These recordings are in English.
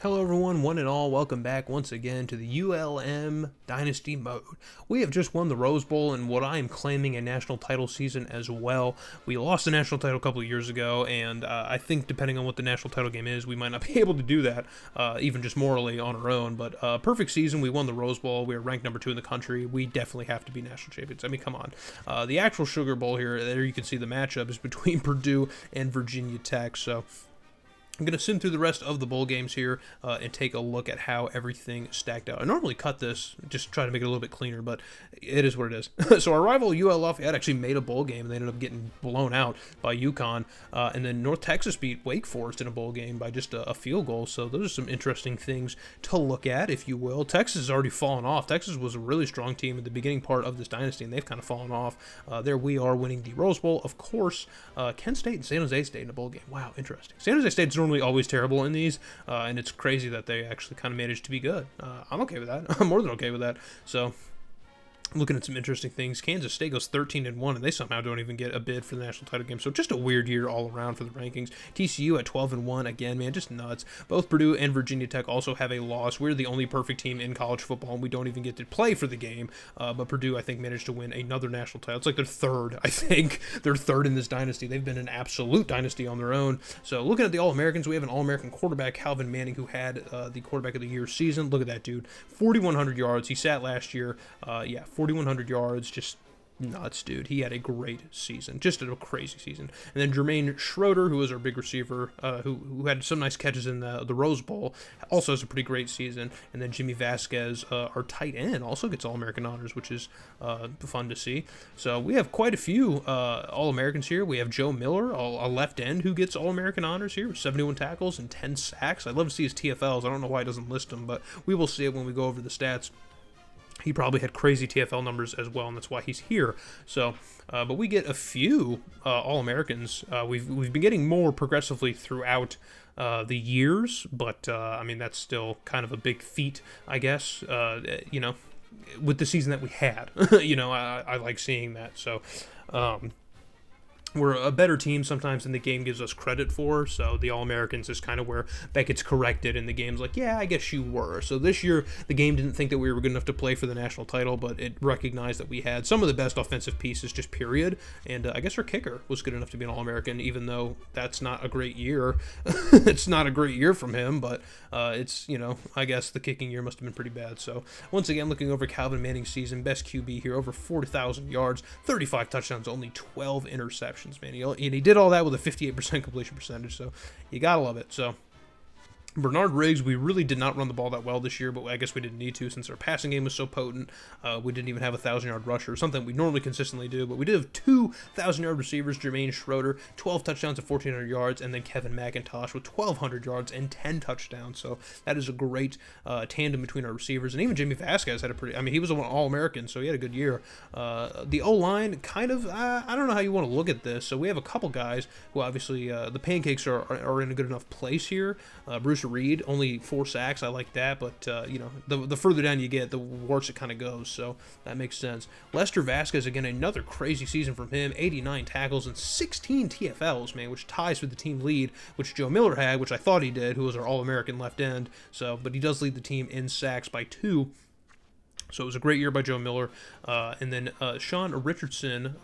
Hello everyone, one and all, welcome back once again to the ULM Dynasty mode. We have just won the Rose Bowl in what I am claiming a national title season as well. We lost the national title a couple of years ago, and I think depending on what the national title game is, we might not be able to do that, even just morally on our own. But perfect season, we won the Rose Bowl, we are ranked number 2 in the country, we definitely have to be national champions. I mean, come on. The actual Sugar Bowl here, there you can see the matchup is between Purdue and Virginia Tech, so I'm going to sim through the rest of the bowl games here and take a look at how everything stacked out. I normally cut this, just try to make it a little bit cleaner, but it is what it is. So our rival ULM had actually made a bowl game, and they ended up getting blown out by UConn. And then North Texas beat Wake Forest in a bowl game by just a field goal. So those are some interesting things to look at, if you will. Texas has already fallen off. Texas was a really strong team at the beginning part of this dynasty, and they've kind of fallen off. There we are winning the Rose Bowl. Of course, Kent State and San Jose State in a bowl game. Wow, interesting. San Jose State's normally always terrible in these, and it's crazy that they actually kind of managed to be good. I'm okay with that. I'm more than okay with that. So looking at some interesting things, Kansas State goes 13-1, and they somehow don't even get a bid for the national title game. So just a weird year all around for the rankings. TCU at 12-1, again, man, just nuts. Both Purdue and Virginia Tech also have a loss. We're the only perfect team in college football, and we don't even get to play for the game. But Purdue, I think, managed to win another national title. It's like their third, I think. They're third in this dynasty. They've been an absolute dynasty on their own. So looking at the All-Americans, we have an All-American quarterback, Calvin Manning, who had the quarterback of the year season. Look at that dude. 4,100 yards. He sat last year. 4,100 yards, just nuts, dude. He had a great season, just a crazy season. And then Jermaine Schroeder, who was our big receiver, who had some nice catches in the Rose Bowl, also has a pretty great season. And then Jimmy Vasquez, our tight end, also gets All-American honors, which is fun to see. So we have quite a few All-Americans here. We have Joe Miller, a left end, who gets All-American honors here with 71 tackles and 10 sacks. I'd love to see his TFLs. I don't know why he doesn't list them, but we will see it when we go over the stats. He probably had crazy TFL numbers as well, and that's why he's here. So, but we get a few All-Americans. We've been getting more progressively throughout the years, but I mean, that's still kind of a big feat, I guess. With the season that we had, I like seeing that. So, we're a better team sometimes than the game gives us credit for, so the All-Americans is kind of where that gets corrected, and the game's like, yeah, I guess you were. So this year, the game didn't think that we were good enough to play for the national title, but it recognized that we had some of the best offensive pieces, just period, and I guess our kicker was good enough to be an All-American, even though that's not a great year. It's not a great year from him, but it's, I guess the kicking year must have been pretty bad. So once again, looking over Calvin Manning's season, best QB here, over 4,000 yards, 35 touchdowns, only 12 interceptions. Man, he did all that with a 58% completion percentage, so you gotta love it. So Bernard Riggs, we really did not run the ball that well this year, but I guess we didn't need to since our passing game was so potent. We didn't even have a 1,000-yard rusher, something we normally consistently do, but we did have 2 1,000-yard receivers, Jermaine Schroeder, 12 touchdowns and 1,400 yards, and then Kevin McIntosh with 1,200 yards and 10 touchdowns. So that is a great tandem between our receivers, and even Jimmy Vasquez had he was an All-American, so he had a good year. The O-line, kind of, I don't know how you want to look at this. So we have a couple guys who obviously, the pancakes are in a good enough place here. Bruce Reed, only 4 sacks. I like that, but the further down you get, the worse it kind of goes, so that makes sense. Lester Vasquez, again, another crazy season from him, 89 tackles and 16 TFLs, man, which ties for the team lead, which Joe Miller had, which I thought he did, who was our All-American left end, but he does lead the team in sacks by 2. So it was a great year by Joe Miller. And then Sean Richardson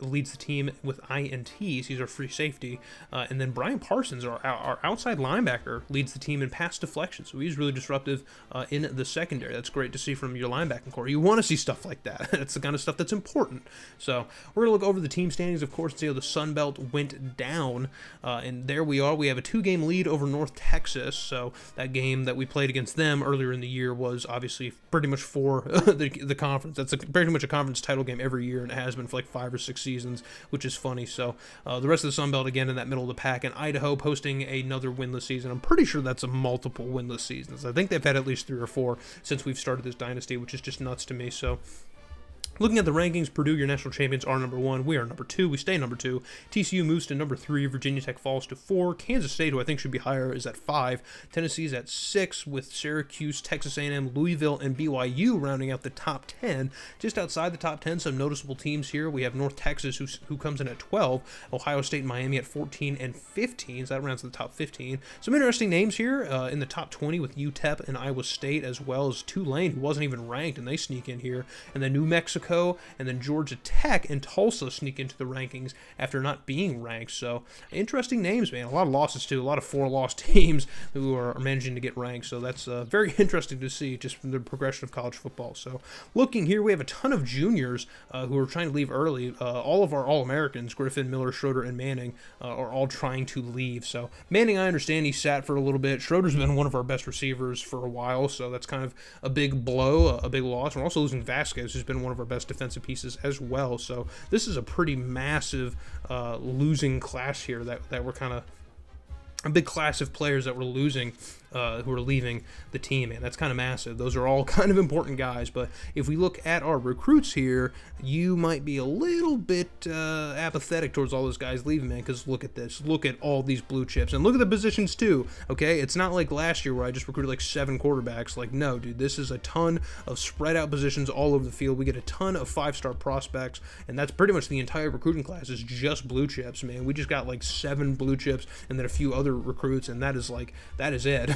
leads the team with INTs. He's our free safety. And then Brian Parsons, our outside linebacker, leads the team in pass deflection. So he's really disruptive in the secondary. That's great to see from your linebacking core. You want to see stuff like that. That's the kind of stuff that's important. So we're going to look over the team standings, of course, and see how the Sun Belt went down. And there we are. We have a 2-game lead over North Texas. So that game that we played against them earlier in the year was obviously pretty much for the conference. That's pretty much a conference title game every year, and it has been for like 5 or 6 seasons, which is funny. So the rest of the Sun Belt, again, in that middle of the pack, and Idaho posting another winless season. I'm pretty sure that's a multiple winless seasons. I think they've had at least 3 or 4 since we've started this dynasty, which is just nuts to me. So Looking at the rankings, Purdue, your national champions, are number 1. We are number 2. We stay number 2. TCU moves to number 3. Virginia Tech falls to 4. Kansas State, who I think should be higher, is at 5. Tennessee is at 6, with Syracuse, Texas A&M, Louisville, and BYU rounding out the top 10. Just outside the top 10, some noticeable teams here. We have North Texas, who comes in at 12. Ohio State and Miami at 14 and 15, so that rounds to the top 15. Some interesting names here in the top 20 with UTEP and Iowa State, as well as Tulane, who wasn't even ranked, and they sneak in here. And then New Mexico, and then Georgia Tech and Tulsa sneak into the rankings after not being ranked. So interesting names, man. A lot of losses too. A lot of 4-loss teams who are managing to get ranked. So that's very interesting to see just from the progression of college football. So looking here, we have a ton of juniors who are trying to leave early. All of our All-Americans, Griffin, Miller, Schroeder, and Manning, are all trying to leave. So Manning, I understand he sat for a little bit. Schroeder's been one of our best receivers for a while, so that's kind of a big blow, a big loss. We're also losing Vasquez, who's been one of our best defensive pieces as well. So this is a pretty massive losing class here that we're kind of a big class of players that we're losing, who are leaving the team, and that's kind of massive. Those are all kind of important guys, but if we look at our recruits here, you might be a little bit apathetic towards all those guys leaving, man, because look at this. Look at all these blue chips, and look at the positions too, okay? It's not like last year where I just recruited like 7 quarterbacks. Like, no, dude, this is a ton of spread out positions all over the field. We get a ton of 5-star prospects, and that's pretty much the entire recruiting class is just blue chips, man. We just got like 7 blue chips and then a few other recruits, and that is it.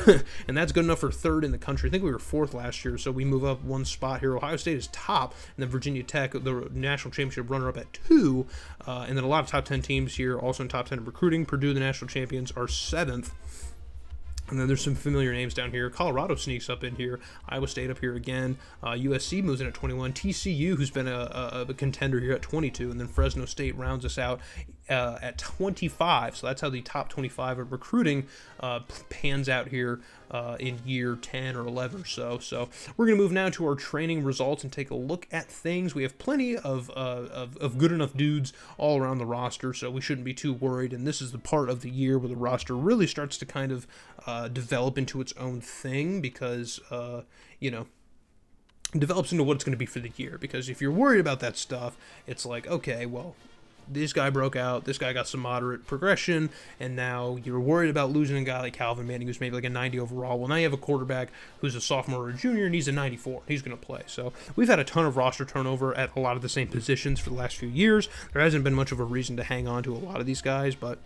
And that's good enough for 3rd in the country. I think we were 4th last year, so we move up 1 spot here. Ohio State is top, and then Virginia Tech, the national championship runner-up, at 2. And then a lot of top 10 teams here, also in top 10 in recruiting. Purdue, the national champions, are 7th. And then there's some familiar names down here. Colorado sneaks up in here. Iowa State up here again. USC moves in at 21. TCU, who's been a contender here, at 22. And then Fresno State rounds us out at 25. So that's how the top 25 of recruiting pans out here in year 10 or 11 or so. So we're going to move now to our training results and take a look at things. We have plenty of good enough dudes all around the roster, so we shouldn't be too worried. And this is the part of the year where the roster really starts to kind of develop into its own thing, because, develops into what it's going to be for the year. Because if you're worried about that stuff, it's like, okay, well, this guy broke out, this guy got some moderate progression, and now you're worried about losing a guy like Calvin Manning, who's maybe like a 90 overall. Well, now you have a quarterback who's a sophomore or a junior, and he's a 94. He's going to play. So we've had a ton of roster turnover at a lot of the same positions for the last few years. There hasn't been much of a reason to hang on to a lot of these guys, but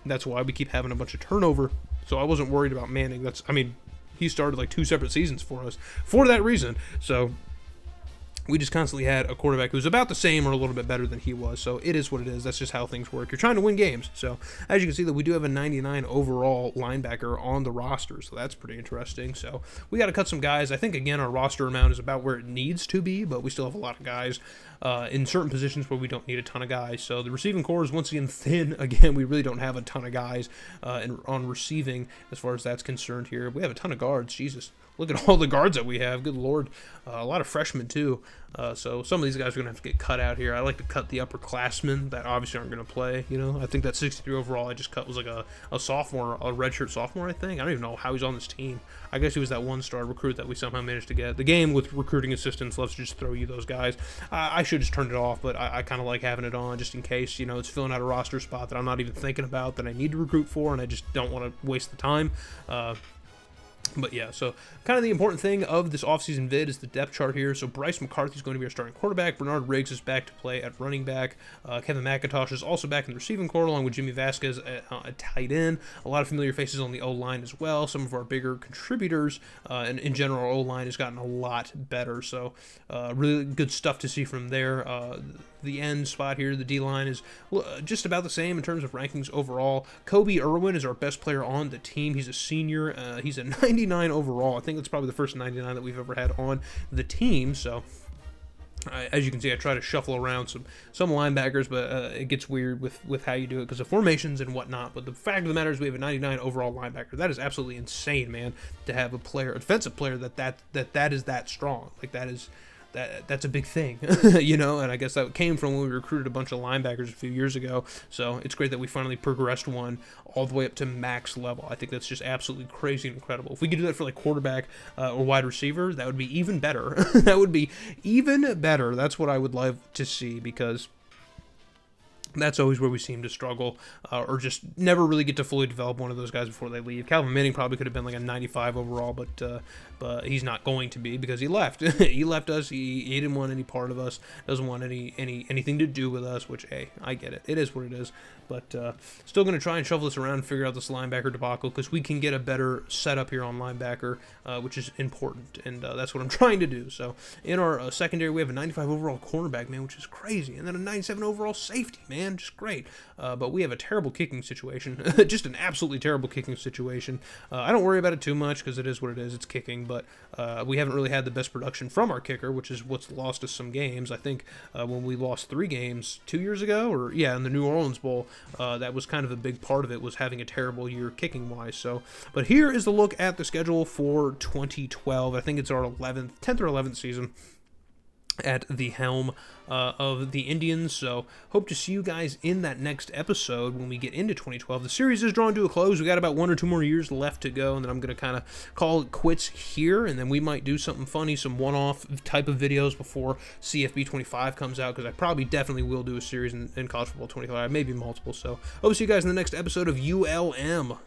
that's why we keep having a bunch of turnover. So I wasn't worried about Manning. He started like 2 separate seasons for us for that reason. So we just constantly had a quarterback who's about the same or a little bit better than he was. So it is what it is. That's just how things work. You're trying to win games. So as you can see, that we do have a 99 overall linebacker on the roster. So that's pretty interesting. So we got to cut some guys. I think, again, our roster amount is about where it needs to be, but we still have a lot of guys in certain positions where we don't need a ton of guys. So the receiving core is once again thin. Again, we really don't have a ton of guys on receiving as far as that's concerned here. We have a ton of guards. Jesus. Look at all the guards that we have. Good Lord. A lot of freshmen, too. So some of these guys are going to have to get cut out here. I like to cut the upperclassmen that obviously aren't going to play. I think that 63 overall I just cut was like a sophomore, a redshirt sophomore, I think. I don't even know how he's on this team. I guess he was that 1-star recruit that we somehow managed to get. The game with recruiting assistants loves to just throw you those guys. I should just turn it off, but I kind of like having it on just in case, it's filling out a roster spot that I'm not even thinking about that I need to recruit for, and I just don't want to waste the time. But yeah, so kind of the important thing of this offseason vid is the depth chart here. So Bryce McCarthy is going to be our starting quarterback. Bernard Riggs is back to play at running back. Kevin McIntosh is also back in the receiving corps, along with Jimmy Vasquez at tight end. A lot of familiar faces on the O-line as well. Some of our bigger contributors, and in general, our O-line has gotten a lot better. So really good stuff to see from there. The end spot here, the D-line, is just about the same in terms of rankings overall. Kobe Irwin is our best player on the team. He's a senior. He's a 99 overall. I think that's probably the first 99 that we've ever had on the team. So as you can see, I try to shuffle around some linebackers, but it gets weird with how you do it because of formations and whatnot. But the fact of the matter is we have a 99 overall linebacker. That is absolutely insane, man, to have a defensive player that is that strong. Like, that that's a big thing, and I guess that came from when we recruited a bunch of linebackers a few years ago. So it's great that we finally progressed one all the way up to max level. I think that's just absolutely crazy and incredible. If we could do that for like quarterback or wide receiver, that would be even better. That would be even better. That's what I would love to see, because that's always where we seem to struggle, or just never really get to fully develop one of those guys before they leave. Calvin Manning probably could have been like a 95 overall, but he's not going to be, because he left. He left us. He didn't want any part of us. Doesn't want anything to do with us. Which, hey, I get it. It is what it is. But still going to try and shuffle this around and figure out this linebacker debacle, because we can get a better setup here on linebacker, which is important, and that's what I'm trying to do. So in our secondary, we have a 95 overall cornerback, man, which is crazy, and then a 97 overall safety, man, just great. But we have a terrible kicking situation, just an absolutely terrible kicking situation. I don't worry about it too much, because it is what it is. It's kicking, but we haven't really had the best production from our kicker, which is what's lost us some games. I think when we lost 3 games 2 years ago, or in the New Orleans Bowl, that was kind of a big part of it, was having a terrible year kicking wise. So, but here is the look at the schedule for 2012. I think it's our 10th or 11th season at the helm of the Indians. So hope to see you guys in that next episode when we get into 2012. The series is drawn to a close. We got about 1 or 2 more years left to go, and then I'm going to kind of call it quits here, and then we might do something funny, some one-off type of videos before CFB 25 comes out, because I probably definitely will do a series in college football 25, maybe multiple. So hope to see you guys in the next episode of ULM.